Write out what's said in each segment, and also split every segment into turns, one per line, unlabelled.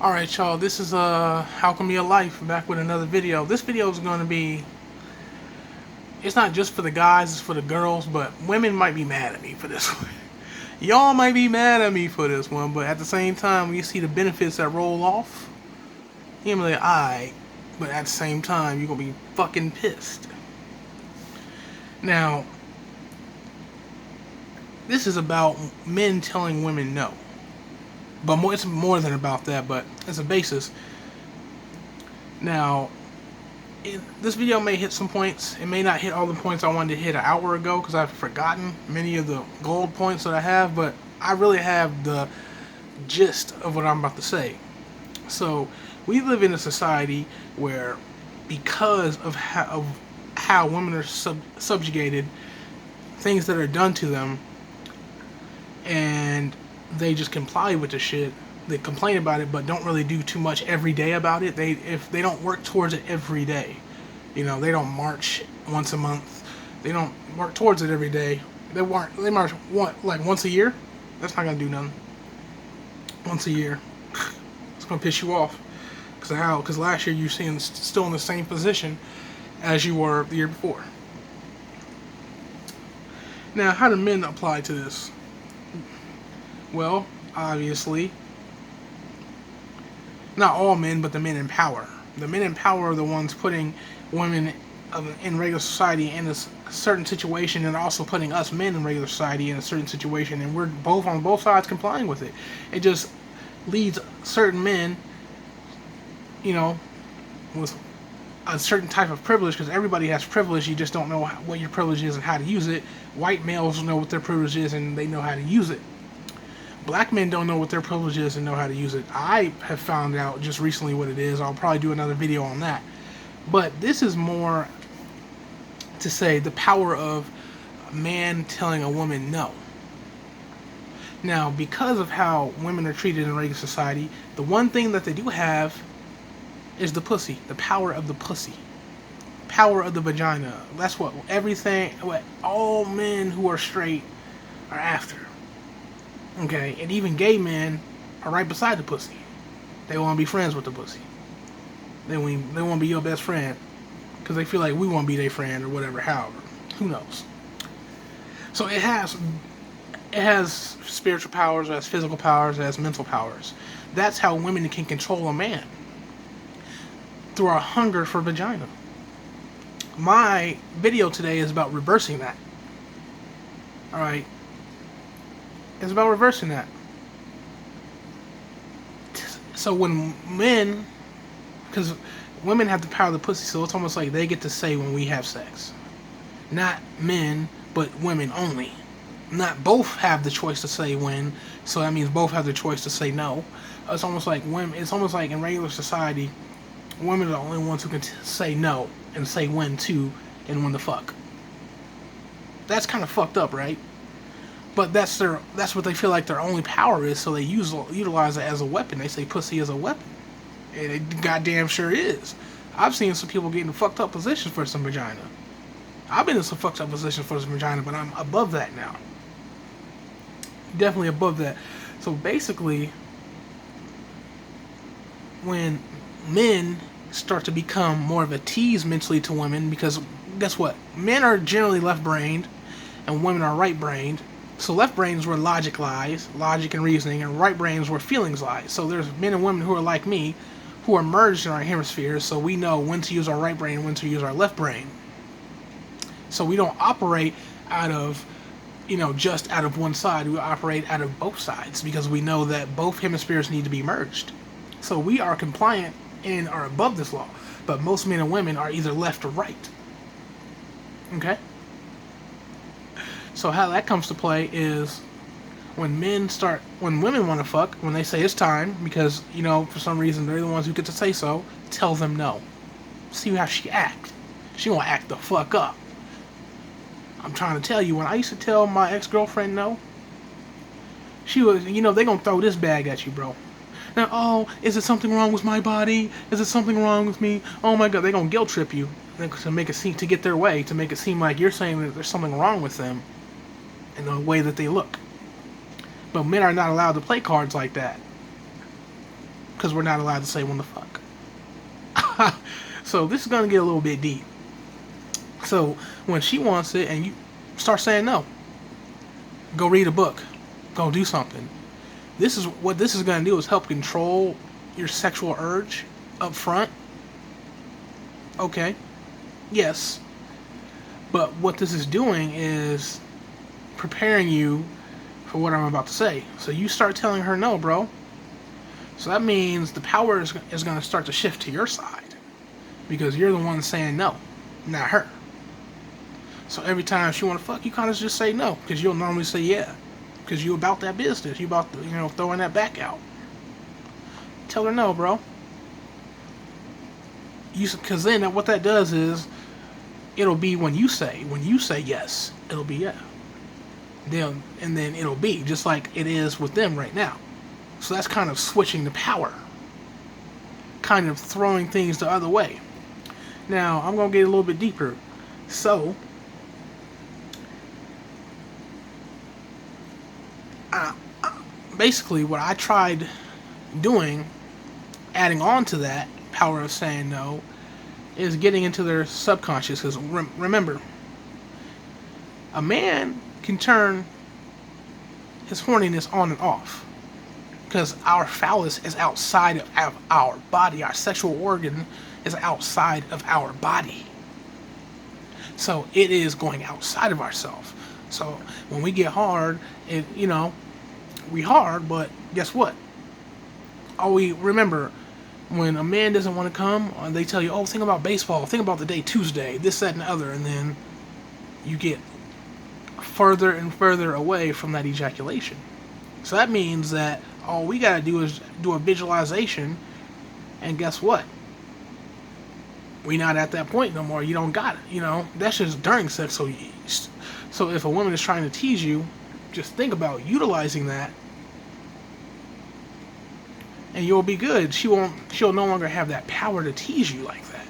Alright y'all, this is Alchemy of Life, back with another video. This video is going to be, it's not just for the guys, it's for the girls, but women might be mad at me for this one. Y'all might be mad at me for this one, but at the same time, when you see the benefits that roll off, you're going to be like, alright, but at the same time, you're going to be fucking pissed. Now, this is about men telling women no. But it's more than about that, but as a basis. Now, this video may hit some points. It may not hit all the points I wanted to hit an hour ago because I've forgotten many of the gold points that I have, but I really have the gist of what I'm about to say. So, we live in a society where, because of how women are subjugated, things that are done to them, and they just comply with the shit. They complain about it, but don't really do too much every day about it. If they don't work towards it every day, you know, they don't march once a month. They don't work towards it every day. They march once a year. That's not gonna do nothing. Once a year, it's gonna piss you off. Because last year you seemed still in the same position as you were the year before. Now, how do men apply to this? Well, obviously, not all men, but the men in power. The men in power are the ones putting women in regular society in a certain situation, and also putting us men in regular society in a certain situation, and we're both on both sides complying with it. It just leads certain men, you know, with a certain type of privilege, because everybody has privilege, you just don't know what your privilege is and how to use it. White males know what their privilege is and they know how to use it. Black men don't know what their privilege is and know how to use it. I have found out just recently what it is. I'll probably do another video on that. But this is more to say the power of a man telling a woman no. Now, because of how women are treated in regular society, the one thing that they do have is the pussy. The power of the pussy. Power of the vagina. That's what all men who are straight are after. Okay, and even gay men are right beside the pussy. They want to be friends with the pussy. They want to be your best friend because they feel like we want to be their friend or whatever. However, who knows? So it has spiritual powers, it has physical powers, it has mental powers. That's how women can control a man, through our hunger for vagina. My video today is about reversing that. All right. It's about reversing that. So when men, because women have the power of the pussy, so it's almost like they get to say when we have sex. Not men, but women only. Not both have the choice to say when, so that means both have the choice to say no. It's almost like women. It's almost like in regular society, women are the only ones who can say no and say when to and when to fuck. That's kind of fucked up, right? But that's what they feel like their only power is, so they utilize it as a weapon. They say pussy is a weapon. And it goddamn sure is. I've seen some people get in fucked up positions for some vagina. I've been in some fucked up positions for some vagina, but I'm above that now. Definitely above that. So basically, when men start to become more of a tease mentally to women, because guess what? Men are generally left-brained, and women are right-brained. So left brains where logic lies, logic and reasoning, and right brains where feelings lie. So there's men and women who are like me, who are merged in our hemispheres, so we know when to use our right brain and when to use our left brain. So we don't operate out of, just out of one side. We operate out of both sides because we know that both hemispheres need to be merged. So we are compliant and are above this law. But most men and women are either left or right. Okay? So how that comes to play is when women want to fuck, when they say it's time, because, for some reason they're the ones who get to say so, tell them no. See how she act. She gonna act the fuck up. I'm trying to tell you, when I used to tell my ex-girlfriend no, she was, they gonna throw this bag at you, bro. Now, oh, is it something wrong with my body? Is it something wrong with me? Oh my god, they gonna guilt trip you to make it seem, to get their way, to make it seem like you're saying that there's something wrong with them in the way that they look. But men are not allowed to play cards like that. because we're not allowed to say when the fuck. So this is gonna get a little bit deep. So when she wants it and you start saying no, go read a book, go do something. This is what this is gonna do, is help control your sexual urge up front. Okay, yes, but what this is doing is preparing you for what I'm about to say. So you start telling her no, bro. So that means the power is going to start to shift to your side, because you're the one saying no, not her. So every time she want to fuck, you kind of just say no, because you'll normally say yeah, because you about that business. You about throwing that back out. Tell her no, bro. Because then what that does is it'll be when you say yes, it'll be yeah. Then it'll be just like it is with them right now. So that's kind of switching the power, kind of throwing things the other way. Now I'm gonna get a little bit deeper. So basically what I tried doing, adding on to that power of saying no, is getting into their subconscious. Because remember, a man can turn his horniness on and off, because our phallus is outside of our body. Our sexual organ is outside of our body, so it is going outside of ourselves. So when we get hard, we hard, but guess what? We remember, when a man doesn't want to come, they tell you, oh, think about baseball, think about the day Tuesday, this, that, and the other, and then you get further and further away from that ejaculation. So that means that all we gotta do is do a visualization, and guess what? We not at that point no more. You don't got it. That's just during sex. So if a woman is trying to tease you, just think about utilizing that, and you'll be good. She'll no longer have that power to tease you like that.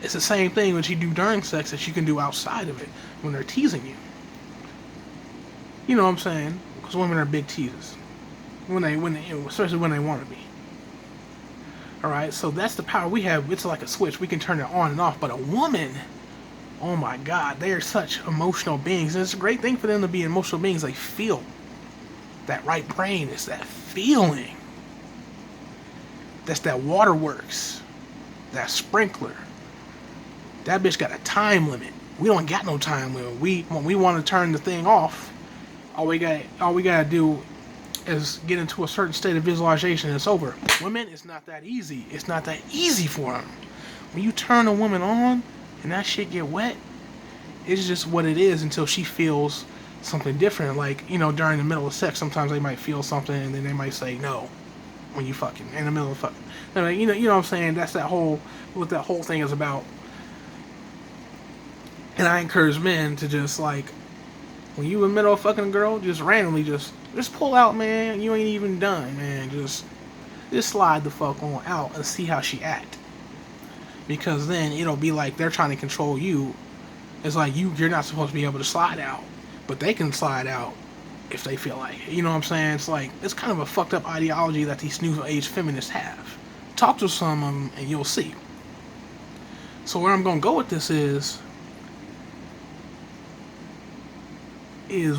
It's the same thing when you do during sex that you can do outside of it when they're teasing you. You know what I'm saying? Because women are big teasers, especially when they want to be. All right, so that's the power we have. It's like a switch. We can turn it on and off. But a woman, oh my God, they are such emotional beings. And it's a great thing for them to be emotional beings. They feel. That right brain is that feeling. That's that waterworks. That sprinkler. That bitch got a time limit. We don't got no time limit. When we want to turn the thing off, all we gotta do is get into a certain state of visualization and it's over. Women, it's not that easy. It's not that easy for them. When you turn a woman on and that shit get wet, it's just what it is until she feels something different. Like, during the middle of sex, sometimes they might feel something and then they might say no when you fucking in the middle of fucking. You know what I'm saying? That's what that whole thing is about. And I encourage men to just, like, when you in the middle of fucking a girl, just randomly just pull out, man. You ain't even done, man. Just slide the fuck on out and see how she act. Because then it'll be like they're trying to control you. It's like you're not supposed to be able to slide out, but they can slide out if they feel like it. You know what I'm saying? It's like, it's kind of a fucked up ideology that these new age feminists have. Talk to some of them and you'll see. So where I'm gonna go with this is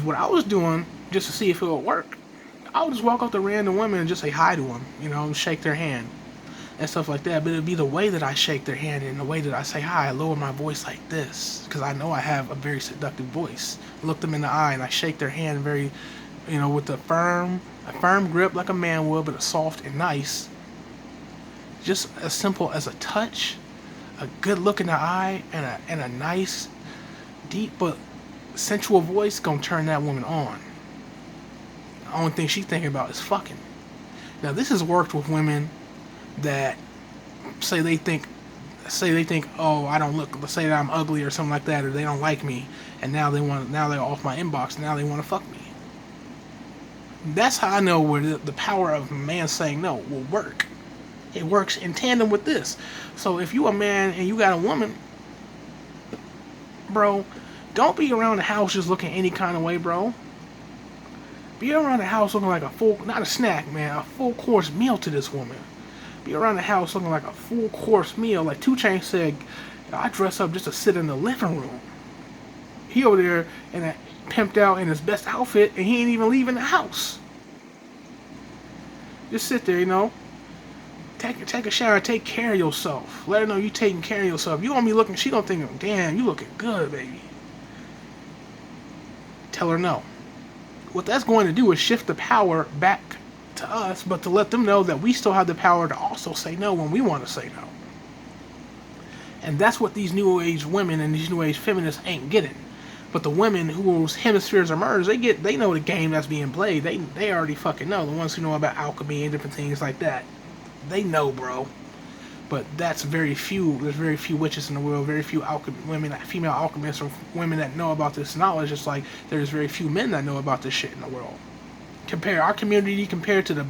what I was doing just to see if it would work. I would just walk up to random women and just say hi to them, shake their hand and stuff like that. But it'd be the way that I shake their hand and the way that I say hi. I lower my voice like this because I know I have a very seductive voice. Look them in the eye and I shake their hand very, with a firm grip like a man would, but a soft and nice. Just as simple as a touch, a good look in the eye, and a nice, deep but sensual voice gonna turn that woman on. The only thing she's thinking about is fucking. Now this has worked with women that say they think, oh, I don't look, let's say that I'm ugly or something like that, or they don't like me, and now they're off my inbox, and now they want to fuck me. That's how I know where the power of a man saying no will work. It works in tandem with this. So if you a man and you got a woman, bro, don't be around the house just looking any kind of way, bro. Be around the house looking like a full, not a snack, man, a full course meal to this woman. Be around the house looking like a full course meal. Like 2 Chainz said, I dress up just to sit in the living room. He over there in that pimped out in his best outfit, and he ain't even leaving the house. Just sit there, you know. Take a shower, take care of yourself. Let her know you taking care of yourself. You gonna be looking, she gonna think, damn, you looking good, baby. Tell her no. What that's going to do is shift the power back to us, but to let them know that we still have the power to also say no when we want to say no. And that's what these new age women and these new age feminists ain't getting. But the women whose hemispheres are merged, they know the game that's being played. They already fucking know. The ones who know about alchemy and different things like that. They know, bro. But that's very few. There's very few witches in the world. Very few female alchemists or women that know about this knowledge. Just like there's very few men that know about this shit in the world. Compare our community compared to the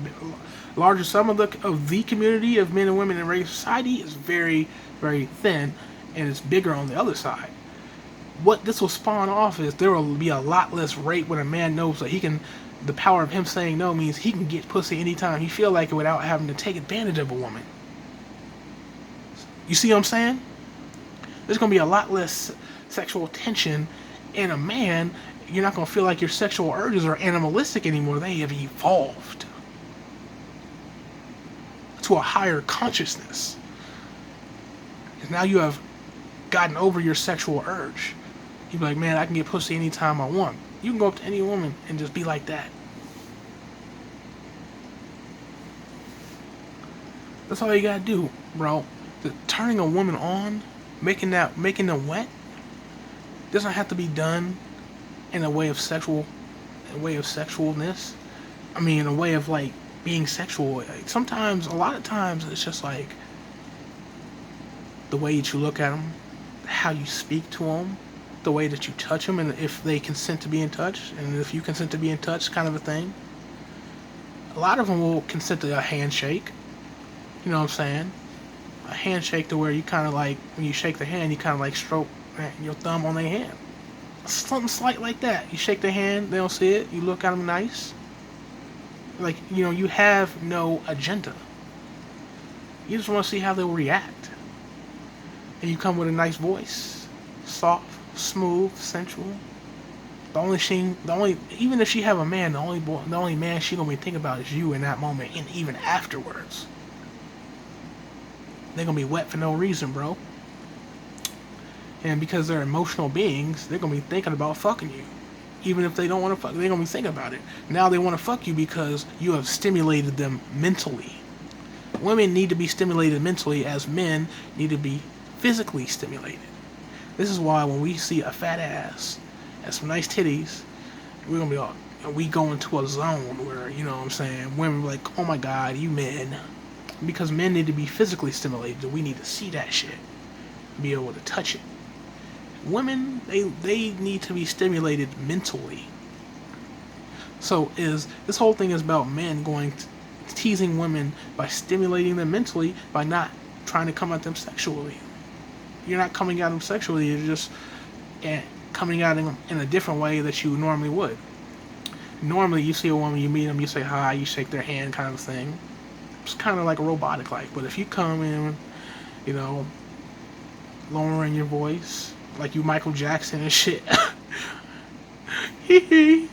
larger sum of the community of men and women in regular society is very, very thin, and it's bigger on the other side. What this will spawn off is there will be a lot less rape when a man knows that he can. The power of him saying no means he can get pussy anytime he feel like it without having to take advantage of a woman. You see what I'm saying? There's going to be a lot less sexual tension in a man. You're not going to feel like your sexual urges are animalistic anymore. They have evolved to a higher consciousness. And now you have gotten over your sexual urge. You'd be like, man, I can get pussy anytime I want. You can go up to any woman and just be like that. That's all you gotta do, bro. Turning a woman on, making them wet, doesn't have to be done in a way of sexualness. I mean, in a way of like being sexual. Sometimes, a lot of times, it's just like the way that you look at them, how you speak to them, the way that you touch them, and if they consent to be in touch, and if you consent to be in touch, kind of a thing. A lot of them will consent to a handshake. You know what I'm saying? A handshake to where you kind of like, when you shake the hand, you kind of like stroke your thumb on their hand. Something slight like that. You shake their hand, they don't see it, you look at them nice. Like, you know, you have no agenda. You just want to see how they'll react. And you come with a nice voice. Soft, smooth, sensual. Even if she have a man, the only man she gonna be thinking about is you in that moment, and even afterwards. They're gonna be wet for no reason, bro. And because they're emotional beings, they're gonna be thinking about fucking you. Even if they don't want to fuck, they're gonna be thinking about it. Now they want to fuck you because you have stimulated them mentally. Women need to be stimulated mentally as men need to be physically stimulated. This is why when we see a fat ass and some nice titties, we're gonna be all, we go into a zone where, you know what I'm saying, women are like, oh my god, you men. Because men need to be physically stimulated. We need to see that shit. Be able to touch it. Women, they need to be stimulated mentally. So this whole thing is about men teasing women by stimulating them mentally by not trying to come at them sexually. You're not coming at them sexually, you're just coming at them in a different way that you normally would. Normally you see a woman, you meet them, you say hi, you shake their hand kind of thing. It's kind of like robotic like, but if you come in, you know, lowering your voice, like you Michael Jackson and shit,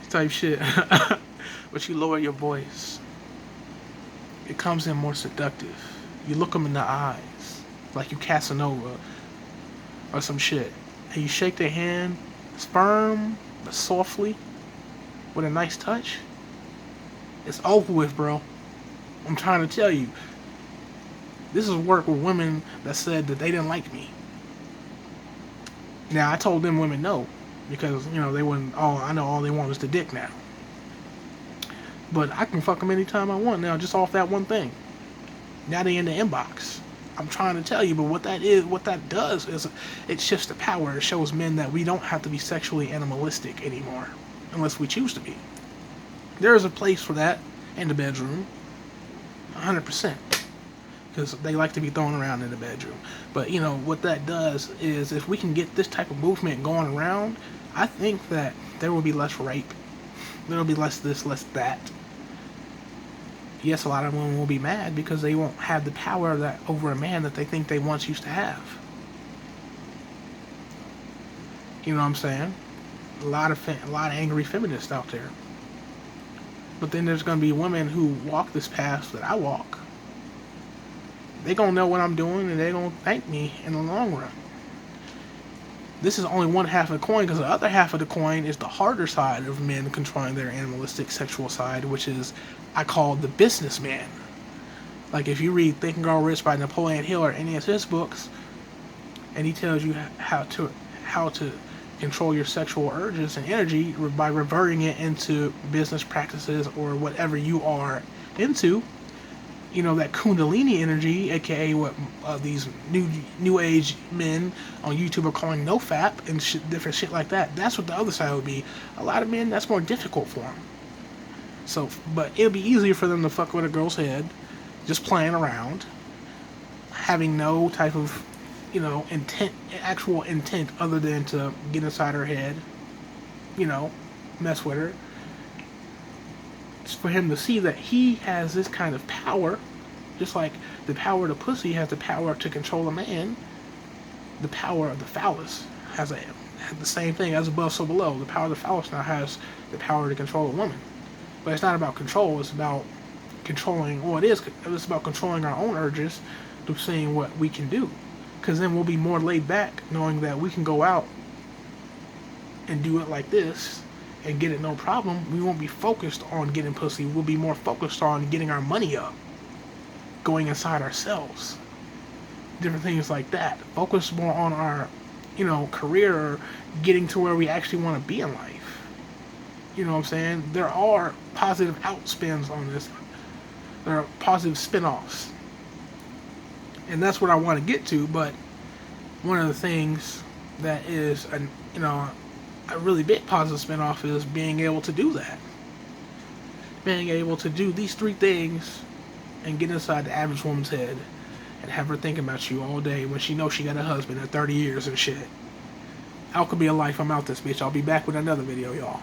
type shit, but you lower your voice, it comes in more seductive. You look them in the eyes, like you Casanova or some shit, and you shake their hand, it's firm but softly, with a nice touch. It's over with, bro. I'm trying to tell you, this is work with women that said that they didn't like me. Now, I told them women no, because, you know, they wouldn't, I know all they want is the dick now. But I can fuck them anytime I want now, just off that one thing. Now they in the inbox. I'm trying to tell you, but what that does is it shifts the power. It shows men that we don't have to be sexually animalistic anymore, unless we choose to be. There is a place for that in the bedroom. 100%, because they like to be thrown around in the bedroom. But you know what that does is, if we can get this type of movement going around, I think that there will be less rape. There'll be less this, less that. Yes, a lot of women will be mad because they won't have the power that over a man that they think they once used to have. You know what I'm saying? A lot of angry feminists out there. But then there's gonna be women who walk this path that I walk. They gonna know what I'm doing, and they gonna thank me in the long run. This is only one half of the coin, because the other half of the coin is the harder side of men controlling their animalistic sexual side, which is, I call the businessman. Like if you read Think and Grow Rich by Napoleon Hill or any of his books, and he tells you how to control your sexual urges and energy by reverting it into business practices or whatever you are into. You know, that Kundalini energy, aka what these new age men on YouTube are calling nofap and different shit like that. That's what the other side would be. A lot of men, that's more difficult for them. So, but it'll be easier for them to fuck with a girl's head, just playing around, having no type of, you know, actual intent other than to get inside her head, you know, mess with her. It's for him to see that he has this kind of power, just like the power of the pussy has the power to control a man. The power of the phallus has the same thing, as above so below. The power of the phallus now has the power to control a woman. But it's not about control, it's about controlling, well, it's about controlling our own urges to seeing what we can do. Because then we'll be more laid back knowing that we can go out and do it like this and get it no problem. We won't be focused on getting pussy. We'll be more focused on getting our money up, going inside ourselves, different things like that. Focus more on our, you know, career, or getting to where we actually want to be in life. You know what I'm saying? There are positive outspins on this. There are positive spin-offs. And that's what I want to get to, but one of the things that is, a really big positive spin-off is being able to do that. Being able to do these three things and get inside the average woman's head and have her thinking about you all day when she knows she got a husband at 30 years and shit. How could be a life? I'm out this bitch. I'll be back with another video, y'all.